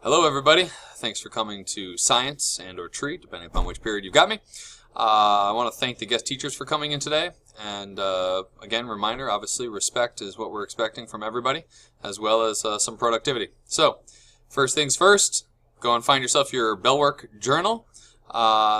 Hello everybody, thanks for coming to Science and or Tree, depending upon which period you've got me. I want to thank the guest teachers for coming in today, and again, reminder, obviously respect is what we're expecting from everybody, as well as some productivity. So, first things first, go and find yourself your Bellwork journal.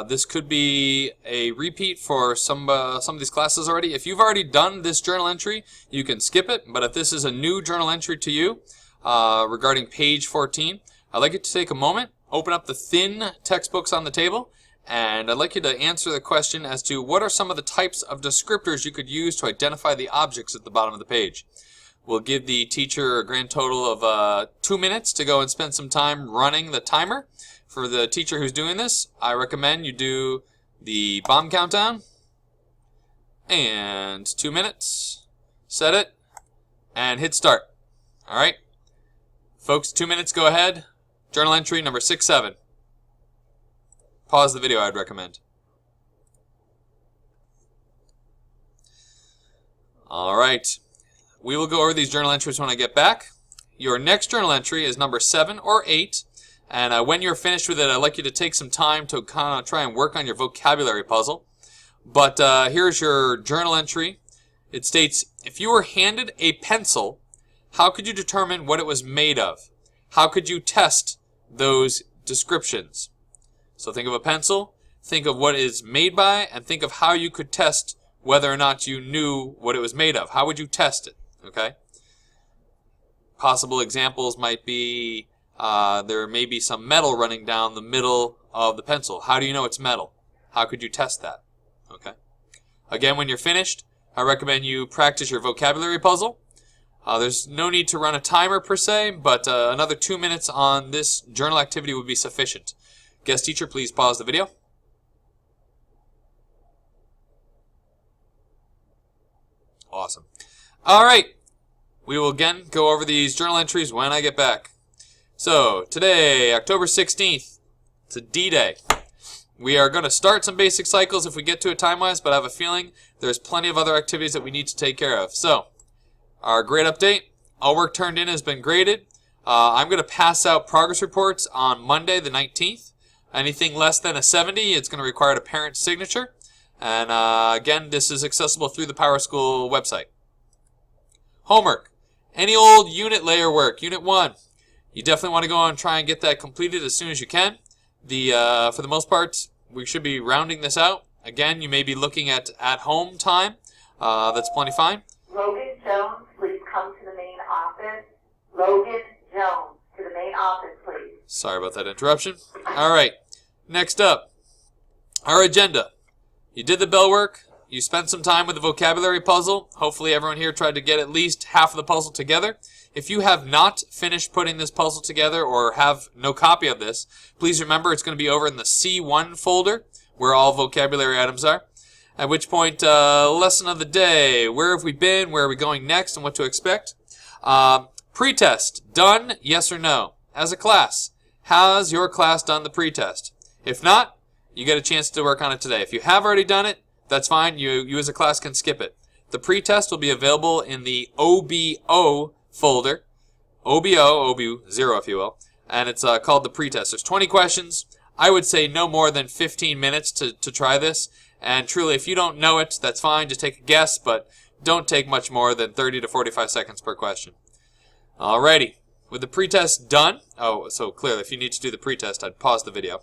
This could be a repeat for some of these classes already. If you've already done this journal entry, you can skip it, but if this is a new journal entry to you regarding page 14, I'd like you to take a moment, open up the thin textbooks on the table, and I'd like you to answer the question as to what are some of the types of descriptors you could use to identify the objects at the bottom of the page. We'll give the teacher a grand total of 2 minutes to go and spend some time running the timer. For the teacher who's doing this, I recommend you do the bomb countdown, and 2 minutes, set it, and hit start. Alright, folks, 2 minutes, go ahead. Journal entry number 67. Pause the video, I'd recommend. Alright, we will go over these journal entries when I get back. Your next journal entry is number 7 or 8, and when you're finished with it, I'd like you to take some time to kind of try and work on your vocabulary puzzle. But here's your journal entry. It states, if you were handed a pencil, how could you determine what it was made of? How could you test those descriptions? So think of a pencil, think of what it is made by, and think of how you could test whether or not you knew what it was made of. How would you test it? Okay. Possible examples might be there may be some metal running down the middle of the pencil. How do you know it's metal? How could you test that? Okay. Again, when you're finished, I recommend you practice your vocabulary puzzle. There's no need to run a timer per se, but another 2 minutes on this journal activity would be sufficient. Guest teacher, please pause the video. Awesome. All right. We will again go over these journal entries when I get back. So, today, October 16th, it's a D-Day. We are going to start some basic cycles if we get to it time-wise, but I have a feeling there's plenty of other activities that we need to take care of. So, our grade update, all work turned in has been graded. I'm going to pass out progress reports on Monday the 19th. Anything less than a 70, it's going to require a parent signature. And again, this is accessible through the Power School website. Homework. Any old unit layer work, Unit 1. You definitely want to go and try and get that completed as soon as you can. For the most part, we should be rounding this out. Again, you may be looking at home time. That's plenty fine. Logan Jones, please come to the main office. Logan Jones, to the main office, please. Sorry about that interruption. All right, next up, our agenda. You did the bell work. You spent some time with the vocabulary puzzle. Hopefully everyone here tried to get at least half of the puzzle together. If you have not finished putting this puzzle together or have no copy of this, please remember it's going to be over in the C1 folder where all vocabulary items are. At which point, lesson of the day, where have we been, where are we going next, and what to expect. Pretest, done, yes or no? As a class, has your class done the pretest? If not, you get a chance to work on it today. If you have already done it, that's fine. You as a class can skip it. The pretest will be available in the OBO folder, OBO0 if you will, and it's called the pretest. There's 20 questions. I would say no more than 15 minutes to try this. And truly, if you don't know it, that's fine. Just take a guess, but don't take much more than 30 to 45 seconds per question. Alrighty. With the pretest done, so clearly, if you need to do the pretest, I'd pause the video.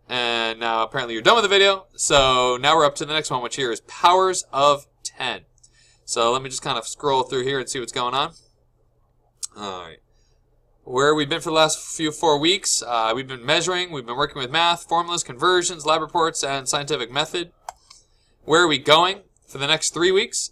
And now, apparently, you're done with the video. So now we're up to the next one, which here is powers of 10. So let me just kind of scroll through here and see what's going on. Alright. Where we've been for the last 4 weeks, we've been measuring, we've been working with math, formulas, conversions, lab reports, and scientific method. Where are we going for the next 3 weeks?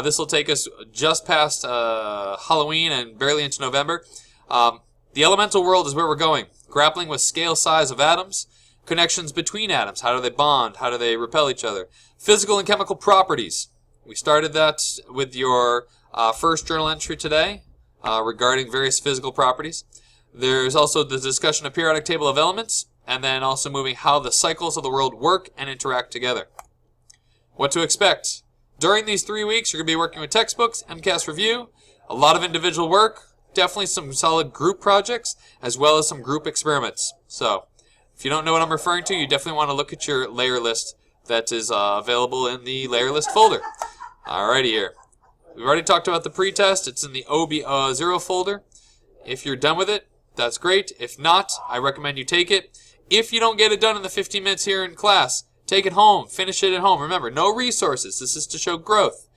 This will take us just past Halloween and barely into November. The elemental world is where we're going, grappling with scale size of atoms, connections between atoms, how do they bond, how do they repel each other, physical and chemical properties. We started that with your first journal entry today. Regarding various physical properties. There's also the discussion of periodic table of elements, and then also moving how the cycles of the world work and interact together. What to expect. During these 3 weeks, you're going to be working with textbooks, MCAS review, a lot of individual work, definitely some solid group projects as well as some group experiments. So if you don't know what I'm referring to, you definitely want to look at your layer list that is available in the layer list folder. Alrighty here. We've already talked about the pretest. It's in the OB0 folder. If you're done with it, that's great. If not, I recommend you take it. If you don't get it done in the 15 minutes here in class, take it home. Finish it at home. Remember, no resources. This is to show growth.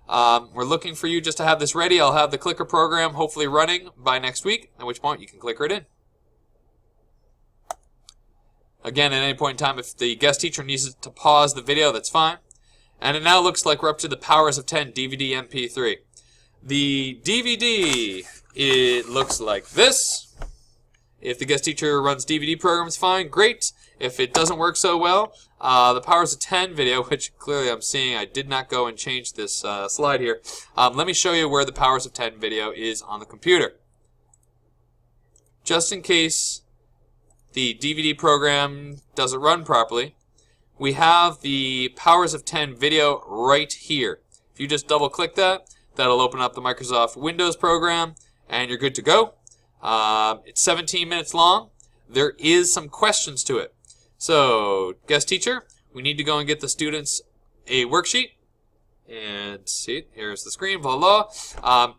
We're looking for you just to have this ready. I'll have the clicker program hopefully running by next week, at which point you can clicker it in. Again, at any point in time, if the guest teacher needs to pause the video, that's fine. And it now looks like we're up to the Powers of 10 DVD MP3. The DVD, it looks like this. If the guest teacher runs DVD programs, fine, great. If it doesn't work so well, the Powers of 10 video, which clearly I'm seeing, I did not go and change this slide here. Let me show you where the Powers of 10 video is on the computer. Just in case the DVD program doesn't run properly, we have the Powers of 10 video right here. If you just double click that, that'll open up the Microsoft Windows program and you're good to go. It's 17 minutes long. There is some questions to it. So, guest teacher, we need to go and get the students a worksheet. And see, here's the screen, blah, blah.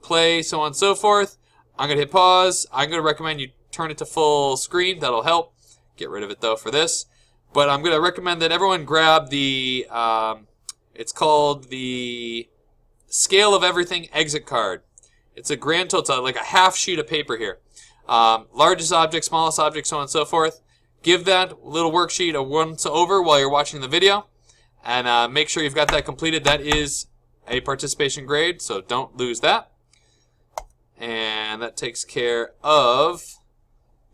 Play, so on and so forth. I'm going to hit pause. I'm going to recommend you turn it to full screen. That'll help. Get rid of it, though, for this. But I'm going to recommend that everyone grab the, it's called the Scale of Everything exit card. It's a grand total, it's like a half sheet of paper here. Largest object, smallest object, so on and so forth. Give that little worksheet a once over while you're watching the video. And make sure you've got that completed. That is a participation grade, so don't lose that. And that takes care of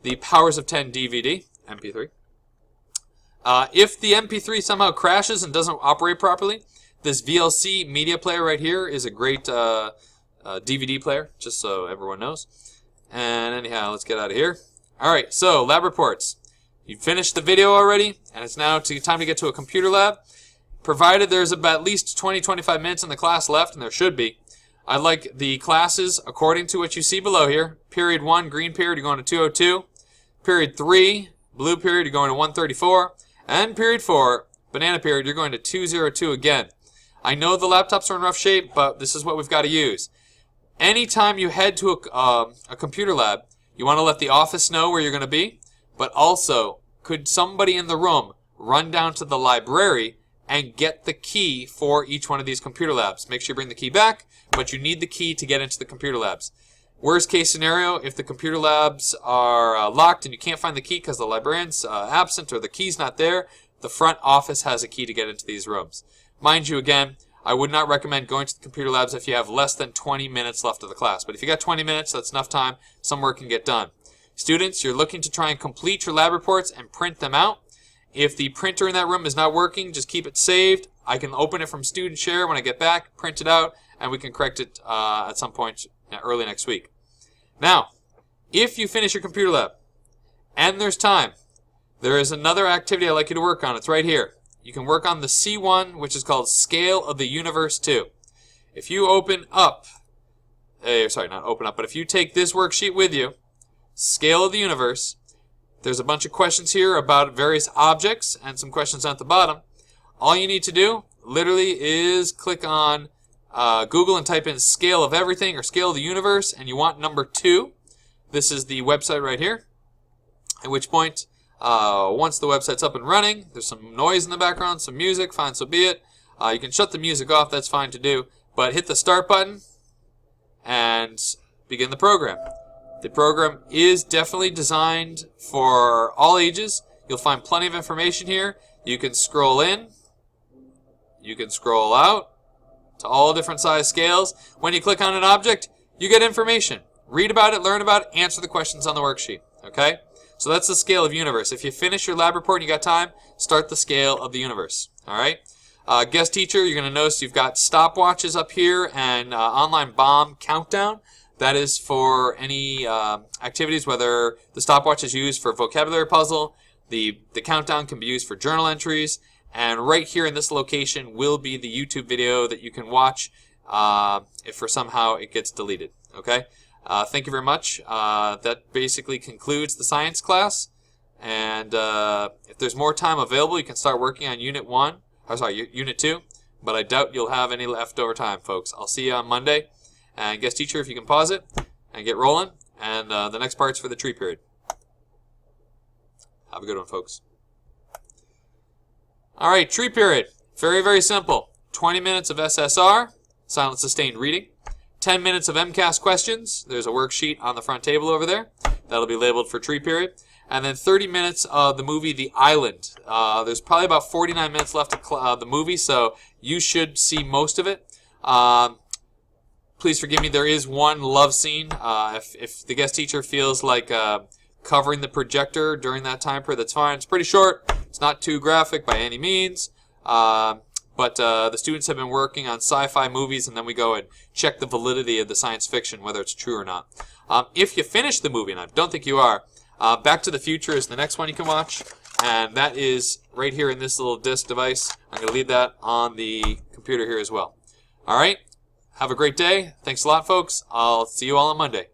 the Powers of 10 DVD, MP3. If the MP3 somehow crashes and doesn't operate properly, this VLC media player right here is a great DVD player, just so everyone knows. And anyhow, let's get out of here. Alright, so lab reports. You finished the video already, and it's now time to get to a computer lab. Provided there's about at least 20-25 minutes in the class left, and there should be. I'd like the classes according to what you see below here. Period 1, green period, you're going to 202. Period 3, blue period, you're going to 134. And period 4, banana period, you're going to 202 again. I know the laptops are in rough shape, but this is what we've got to use. Anytime you head to a computer lab, you want to let the office know where you're going to be, but also, could somebody in the room run down to the library and get the key for each one of these computer labs? Make sure you bring the key back, but you need the key to get into the computer labs. Worst case scenario, if the computer labs are locked and you can't find the key because the librarian's absent or the key's not there, the front office has a key to get into these rooms. Mind you, again, I would not recommend going to the computer labs if you have less than 20 minutes left of the class. But if you got 20 minutes, that's enough time. Some work can get done. Students, you're looking to try and complete your lab reports and print them out. If the printer in that room is not working, just keep it saved. I can open it from Student Share when I get back, print it out, and we can correct it at some point early next week. Now, if you finish your computer lab and there's time, there is another activity I'd like you to work on. It's right here. You can work on the C1, which is called Scale of the Universe 2. If you open up, sorry, not open up, but if you take this worksheet with you, Scale of the Universe, there's a bunch of questions here about various objects and some questions at the bottom. All you need to do, literally, is click on Google and type in Scale of Everything or Scale of the Universe, and you want number 2. This is the website right here, at which point, once the website's up and running, there's some noise in the background, some music, fine, so be it. You can shut the music off, that's fine to do, but hit the start button and begin the program. The program is definitely designed for all ages. You'll find plenty of information here. You can scroll in, you can scroll out to all different size scales. When you click on an object, you get information. Read about it, learn about it, answer the questions on the worksheet, okay? So that's the Scale of Universe. If you finish your lab report and you got time, start the Scale of the Universe. All right. Guest teacher, you're going to notice you've got stopwatches up here and online bomb countdown. That is for any activities, whether the stopwatch is used for vocabulary puzzle, the countdown can be used for journal entries, and right here in this location will be the YouTube video that you can watch if for somehow it gets deleted. Okay. Thank you very much. That basically concludes the science class. And if there's more time available, you can start working on Unit 2. But I doubt you'll have any leftover time, folks. I'll see you on Monday. And guest teacher, if you can pause it and get rolling. And the next part's for the tree period. Have a good one, folks. All right, tree period. Very, very simple. 20 minutes of SSR, silent sustained reading. 10 minutes of MCAS questions. There's a worksheet on the front table over there. That'll be labeled for tree period. And then 30 minutes of the movie The Island. There's probably about 49 minutes left of the movie, so you should see most of it. Please forgive me, there is one love scene. If the guest teacher feels like covering the projector during that time period, that's fine. It's pretty short. It's not too graphic by any means. But the students have been working on sci-fi movies, and then we go and check the validity of the science fiction, whether it's true or not. If you finish the movie, and I don't think you are, Back to the Future is the next one you can watch, and that is right here in this little disc device. I'm going to leave that on the computer here as well. All right, have a great day. Thanks a lot, folks. I'll see you all on Monday.